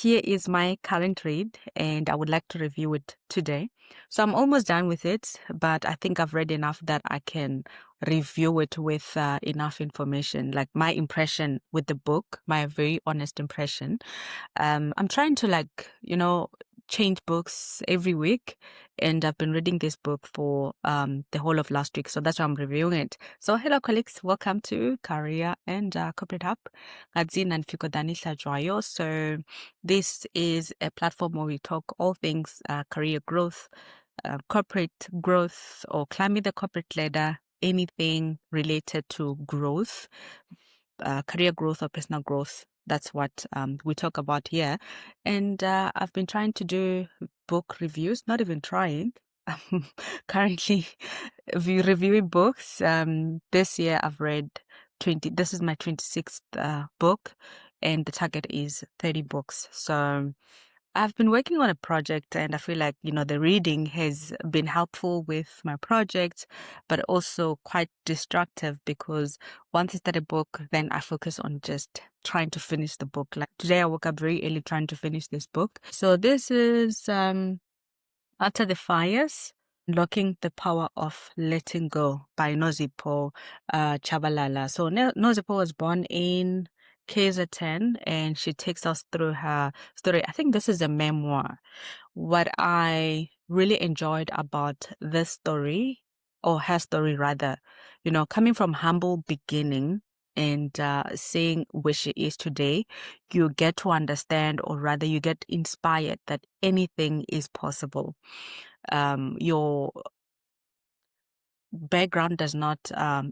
Here is my current read, and I would like to review it today. So I'm almost done with it, but I think I've read enough that I can review it with enough information, like my impression with the book, my very honest impression. I'm trying to change books every week, and I've been reading this book for the whole of last week, so that's why I'm reviewing it. So hello colleagues, welcome to Career and Corporate Hub. Ngadzin and Khodani Hlatshwayo. So this is a platform where we talk all things career growth, corporate growth, or climbing the corporate ladder, anything related to growth, career growth or personal growth. That's what we talk about here. And I've been trying to do book reviews, not even trying. I'm currently reviewing books. This year I've read 20, this is my 26th book, and the target is 30 books. So I've been working on a project, and I feel like, the reading has been helpful with my project, but also quite destructive because once I start a book, then I focus on just trying to finish the book. Like today, I woke up very early trying to finish this book. So this is After the Fires, Unlocking the Power of Letting Go by Nozipho Chabalala. So Nozipho was born in KZN, and she takes us through her story. I think this is a memoir. What I really enjoyed about this story, or her story rather, coming from humble beginning and seeing where she is today, you get to understand, or rather you get inspired that anything is possible. Your background does not,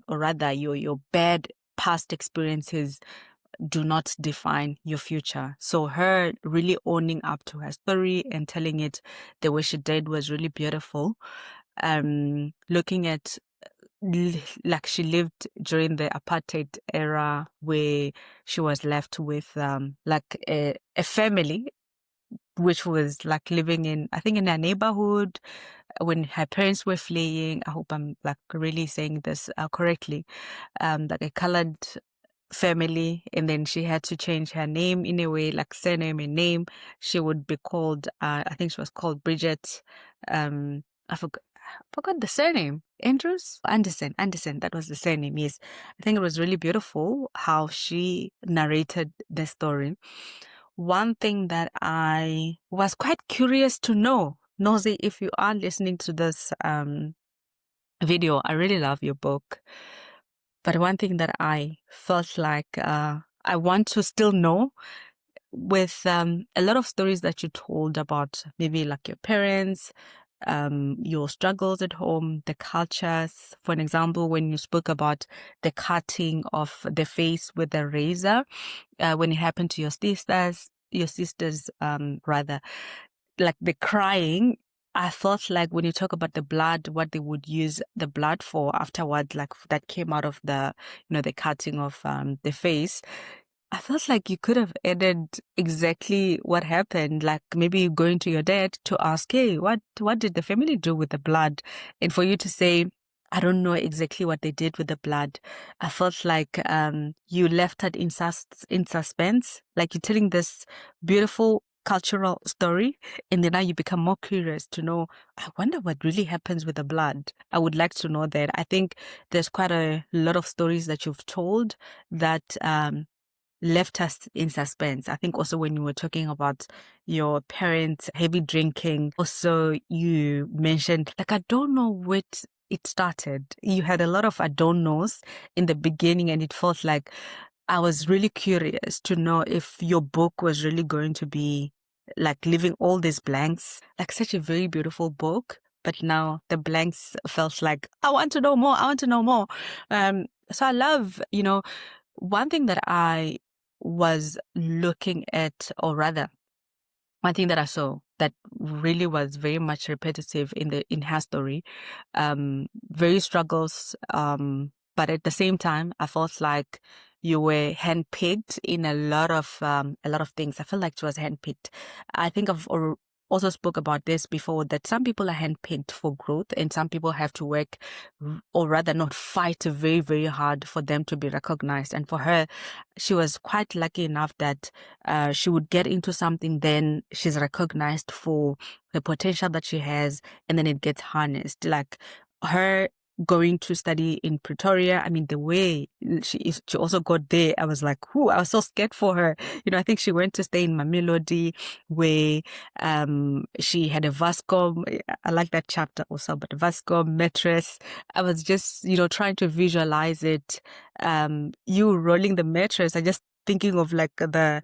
or rather your bad past experiences do not define your future. So her really owning up to her story and telling it the way she did was really beautiful. Looking at like she lived during the apartheid era where she was left with like a family which was like living in, I think, in a neighborhood when her parents were fleeing. I hope I'm like really saying this correctly. Like a colored family, and then she had to change her name in a way, like surname and name. She would be called, I think she was called Bridget. I forgot the surname. Andrews? Anderson, that was the surname, yes. I think it was really beautiful how she narrated the story. One thing that I was quite curious to know, Nozi, if you are listening to this video, I really love your book. But one thing that I felt like I want to still know, with a lot of stories that you told about maybe like your parents, your struggles at home, the cultures. For an example, when you spoke about the cutting of the face with a razor, when it happened to your sisters, rather, like the crying. I felt like when you talk about the blood, what they would use the blood for afterward, like that came out of the cutting of the face. I felt like you could have added exactly what happened, like maybe going to your dad to ask, hey, what did the family do with the blood? And for you to say, I don't know exactly what they did with the blood. I felt like you left it in suspense, like you're telling this beautiful cultural story, and then now you become more curious to know, I wonder what really happens with the blood. I would like to know that. I think there's quite a lot of stories that you've told that left us in suspense. I think also when you were talking about your parents' heavy drinking, also you mentioned, like, I don't know what it started. You had a lot of I don't knows in the beginning, and it felt like I was really curious to know if your book was really going to be like leaving all these blanks, like such a very beautiful book. But now the blanks felt like, I want to know more. I want to know more. So I love, one thing that I was looking at, or rather, one thing that I saw that really was very much repetitive in her story, very struggles, but at the same time, I felt like you were handpicked in a lot of things. I felt like she was handpicked. I think of also spoke about this before, that some people are handpicked for growth and some people have to work, or rather not fight very, very hard for them to be recognized. And for her, she was quite lucky enough that she would get into something, then she's recognized for the potential that she has, and then it gets harnessed. Like her going to study in Pretoria, I mean, the way she also got there, I was like, whoo, I was so scared for her. I think she went to stay in Mamelodi, where she had a Vasco. I like that chapter also, but Vasco mattress. I was just, trying to visualize it. You rolling the mattress, I just thinking of like I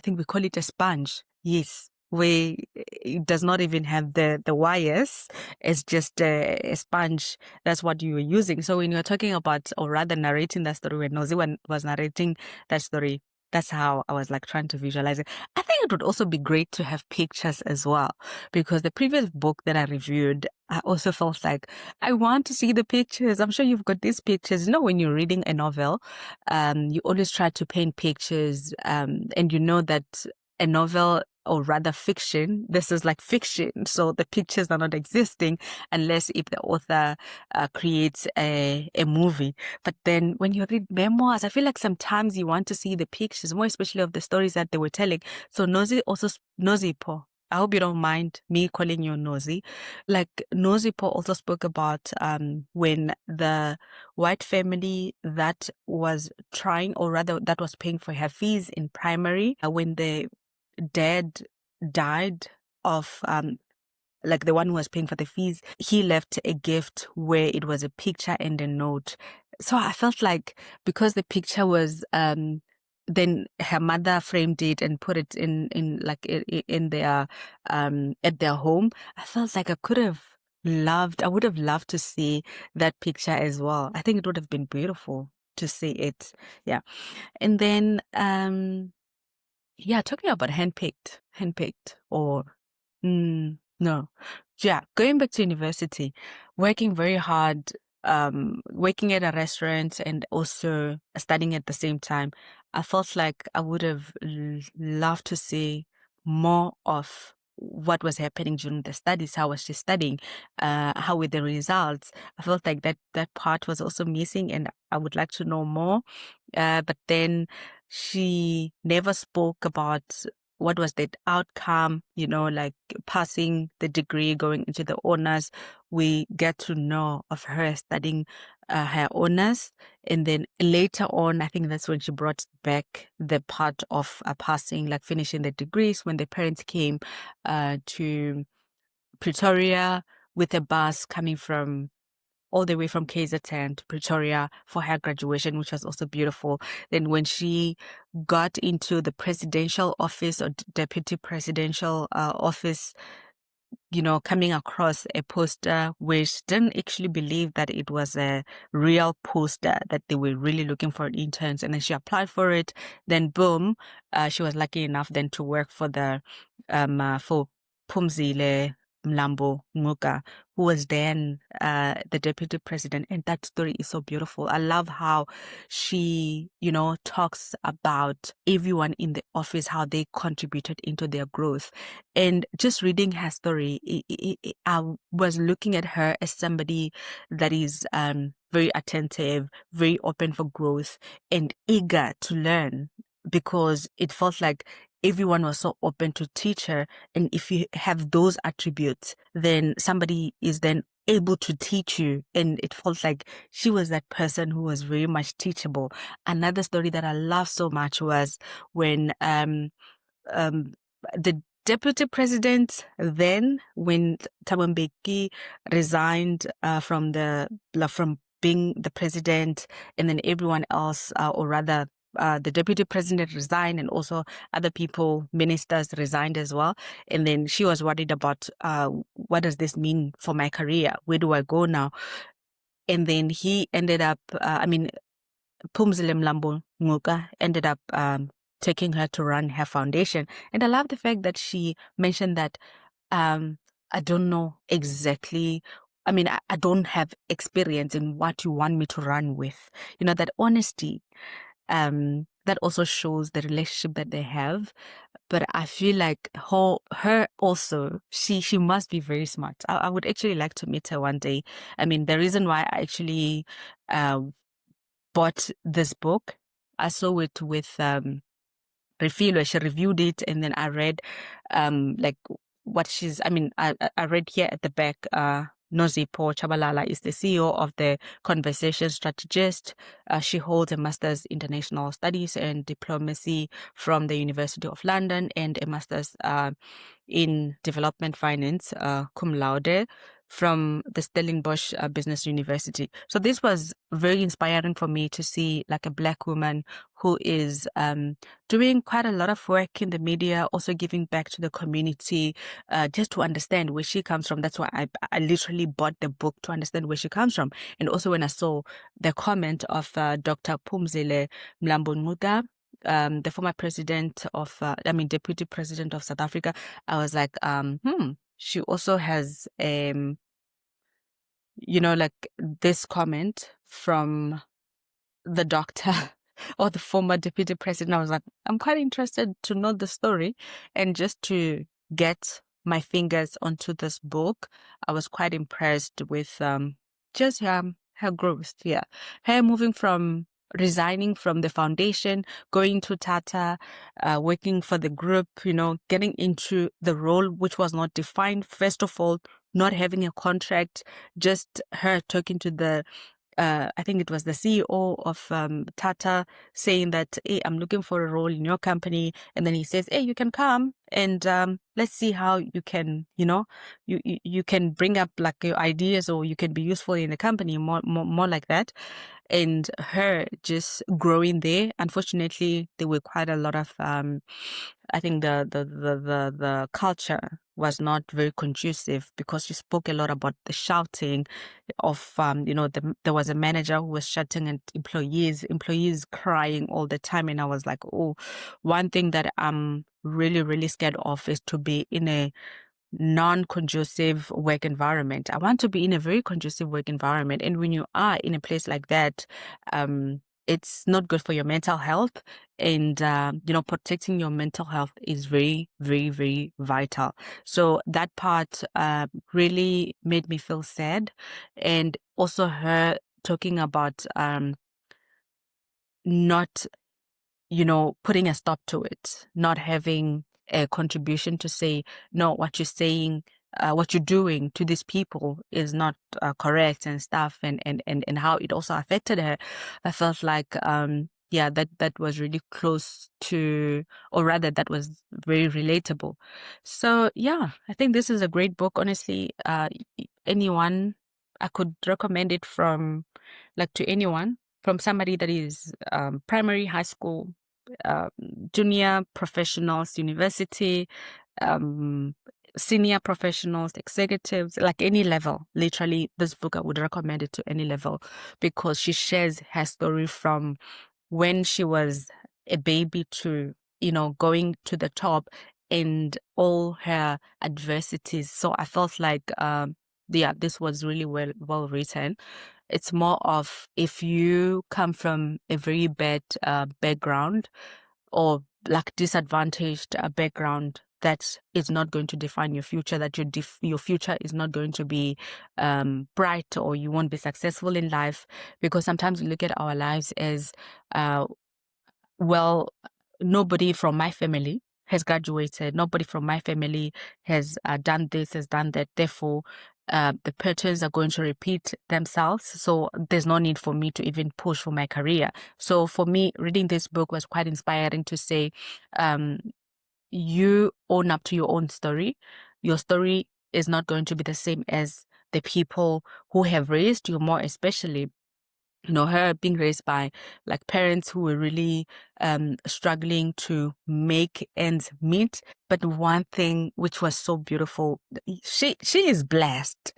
think we call it a sponge. Yes, where it does not even have the wires. It's just a sponge. That's what you were using. So when you're talking about, or rather narrating that story, when Nozi was narrating that story, that's how I was like trying to visualize it. I think it would also be great to have pictures as well, because the previous book that I reviewed, I also felt like I want to see the pictures. I'm sure you've got these pictures. When you're reading a novel, you always try to paint pictures, and you know that a novel, or rather fiction, this is like fiction. So the pictures are not existing unless if the author creates a movie. But then when you read memoirs, I feel like sometimes you want to see the pictures, more especially of the stories that they were telling. So Nozipo, I hope you don't mind me calling you Nozi. Like Nozipo also spoke about when the white family that was trying, or rather that was paying for her fees in primary, when the dad died of like the one who was paying for the fees, he left a gift where it was a picture and a note. So I felt like, because the picture was then her mother framed it and put it in in their at their home, I felt like I would have loved to see that picture as well. I think it would have been beautiful to see it. Yeah. And then yeah, talking about handpicked, or no, yeah, going back to university, working very hard, working at a restaurant and also studying at the same time. I felt like I would have loved to see more of what was happening during the studies. How was she studying? How were the results? I felt like that part was also missing, and I would like to know more. But then she never spoke about what was the outcome, like passing the degree, going into the honors. We get to know of her studying her honors. And then later on, I think that's when she brought back the part of passing, like finishing the degrees, when the parents came to Pretoria with a bus coming from all the way from KZN to Pretoria for her graduation, which was also beautiful. Then when she got into the presidential office, or deputy presidential office, coming across a poster where she didn't actually believe that it was a real poster, that they were really looking for interns. And then she applied for it. Then boom, she was lucky enough then to work for for Phumzile Mlambo Ngcuka, who was then the deputy president. And that story is so beautiful. I love how she, talks about everyone in the office, how they contributed into their growth. And just reading her story, I was looking at her as somebody that is very attentive, very open for growth, and eager to learn, because it felt like everyone was so open to teach her. And if you have those attributes, then somebody is then able to teach you. And it felt like she was that person who was very much teachable. Another story that I love so much was when the deputy president, then when Thabo Mbeki resigned from being the president, and then everyone else, or rather the deputy president resigned, and also other people, ministers, resigned as well. And then she was worried about what does this mean for my career? Where do I go now? And then he ended up, Phumzile Mlambo Ngcuka ended up taking her to run her foundation. And I love the fact that she mentioned that I don't know exactly. I don't have experience in what you want me to run with. That honesty, that also shows the relationship that they have. but I feel like her also, she must be very smart. I would actually like to meet her one day. I mean, the reason why I actually uh, bought this book, I saw it with Refilo. She reviewed it, and then I read like what she's. I mean, I read here at the back. Nozipo Chabalala is the CEO of the Conversation Strategist. She holds a Master's International Studies and Diplomacy from the University of London and a Master's in Development Finance, cum laude, from the Stellenbosch Business University. So this was very inspiring for me to see like a Black woman who is doing quite a lot of work in the media, also giving back to the community, just to understand where she comes from. That's why I literally bought the book, to understand where she comes from. And also when I saw the comment of Dr. Phumzile Mlambo-Ngcuka, the former president of, deputy president of South Africa, I was like, she also has, like this comment from the doctor or the former deputy president. I was like, I'm quite interested to know the story and just to get my fingers onto this book. I was quite impressed with just her growth. Yeah. Her moving from resigning from the foundation, going to Tata, working for the group, getting into the role which was not defined. First of all, not having a contract, just her talking to the I think it was the CEO of Tata, saying that, hey, I'm looking for a role in your company. And then he says, hey, you can come and let's see how you can, you can bring up like your ideas, or you can be useful in the company, more like that. And her just growing there. Unfortunately, there were quite a lot of I think the culture was not very conducive, because she spoke a lot about the shouting of there was a manager who was shouting at employees crying all the time. And I was like, oh, one thing that I'm really, really scared of is to be in a non-conducive work environment. I want to be in a very conducive work environment. And when you are in a place like that, it's not good for your mental health. And, protecting your mental health is very, very, very vital. So that part really made me feel sad. And also her talking about not putting a stop to it, not having a contribution to say, no, what you're saying, what you're doing to these people is not correct and stuff, and how it also affected her. I felt like, that was really close to, or rather, that was very relatable. So, yeah, I think this is a great book, honestly. Anyone, I could recommend it to anyone, from somebody that is primary, high school, uh, junior professionals, university, senior professionals, executives, like any level. Literally, this book, I would recommend it to any level, because she shares her story from when she was a baby to, going to the top, and all her adversities. So I felt like, this was really well written. It's more of, if you come from a very bad background, or like disadvantaged background, that is not going to define your future, that your future is not going to be bright, or you won't be successful in life. Because sometimes we look at our lives as, well, nobody from my family has graduated. Nobody from my family has done this, has done that. Therefore, the patterns are going to repeat themselves. So there's no need for me to even push for my career. So for me, reading this book was quite inspiring to say, you own up to your own story. Your story is not going to be the same as the people who have raised you, more especially her being raised by like parents who were really struggling to make ends meet. But one thing which was so beautiful, she is blessed.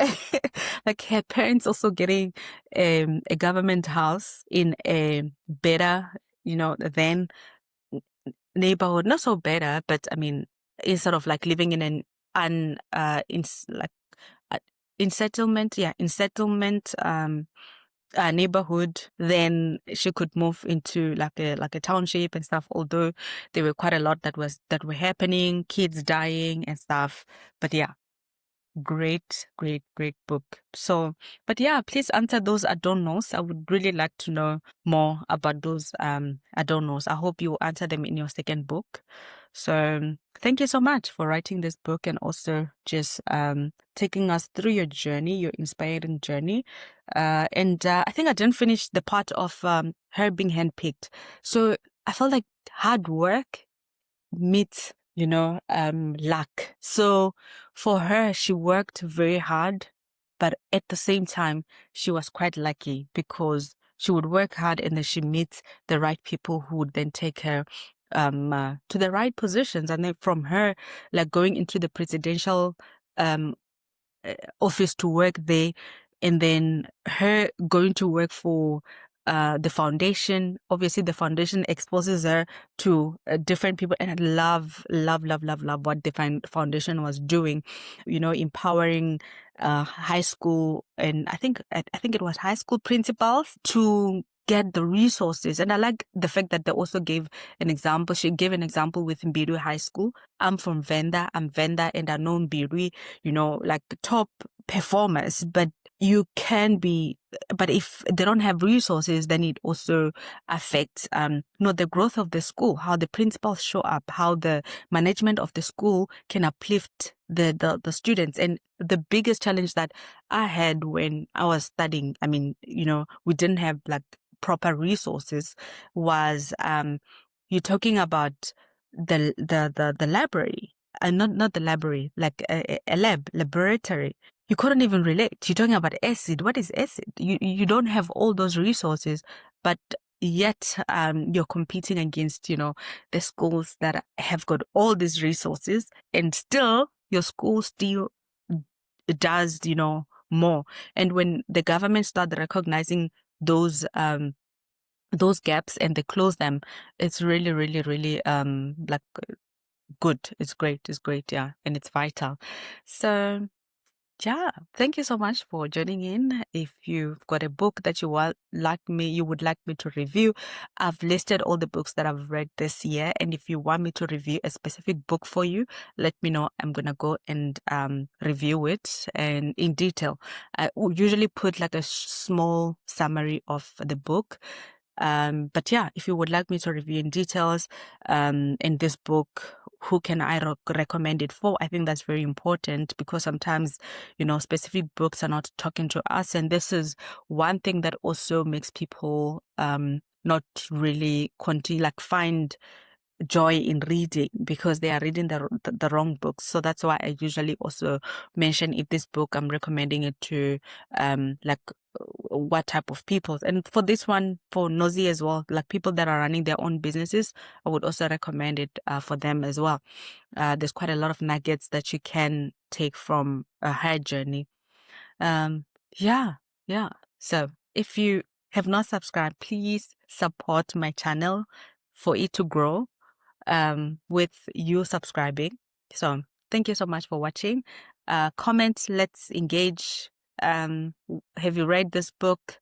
Like, her parents also getting a government house in a better, than neighborhood. Not so better, but I mean, instead of like living in an in settlement, in settlement neighborhood, then she could move into like a township and stuff. Although there were quite a lot that were happening, kids dying and stuff. But yeah, great, great, great book. So, but yeah, please answer those I don't knows. I would really like to know more about those I don't knows. I hope you answer them in your second book. So thank you so much for writing this book and also just taking us through your journey, your inspiring journey. And I think I didn't finish the part of her being handpicked. So I felt like hard work meets, luck. So for her, she worked very hard, but at the same time, she was quite lucky because she would work hard and then she meets the right people who would then take her to the right positions. And then from her, like going into the presidential um office to work there, and then her going to work for the foundation. Obviously, the foundation exposes her to different people, and I love what the foundation was doing. Empowering high school, and I think it was high school principals to get the resources. And I like the fact that they also gave an example. She gave an example with Mbiru High School. I'm from Venda. I'm Venda, and I know Mbiru, like the top performers, but but if they don't have resources, then it also affects, the growth of the school, how the principals show up, how the management of the school can uplift the students. And the biggest challenge that I had when I was studying, we didn't have like proper resources, was, you're talking about the library, and not the library, like a laboratory. You couldn't even relate. You're talking about acid. What is acid? You don't have all those resources, but yet you're competing against, the schools that have got all these resources, and still your school still does, more. And when the government started recognizing those gaps and they close them, it's really, really, really like good. It's great. It's great. Yeah. And it's vital. So yeah, thank you so much for joining in. If you've got a book that you would like me to review, I've listed all the books that I've read this year. And if you want me to review a specific book for you, let me know. I'm gonna go and review it and in detail. I usually put like a small summary of the book. But yeah, if you would like me to review in details in this book, who can I recommend it for? I think that's very important because sometimes, specific books are not talking to us. And this is one thing that also makes people not really continue, like find joy in reading, because they are reading the wrong books. So that's why I usually also mention if this book I'm recommending it to like what type of people. And for this one, for Nozi as well, like people that are running their own businesses, I would also recommend it for them as well. There's quite a lot of nuggets that you can take from her journey. Um, yeah, yeah. So if you have not subscribed, please support my channel for it to grow with you subscribing. So thank you so much for watching. Comment, let's engage. Have you read this book?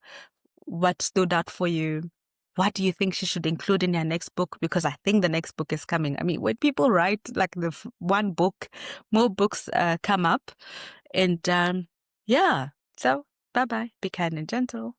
What stood out for you? What do you think she should include in her next book? Because I think the next book is coming. I mean, when people write like one book, more books come up. And yeah, so bye-bye. Be kind and gentle.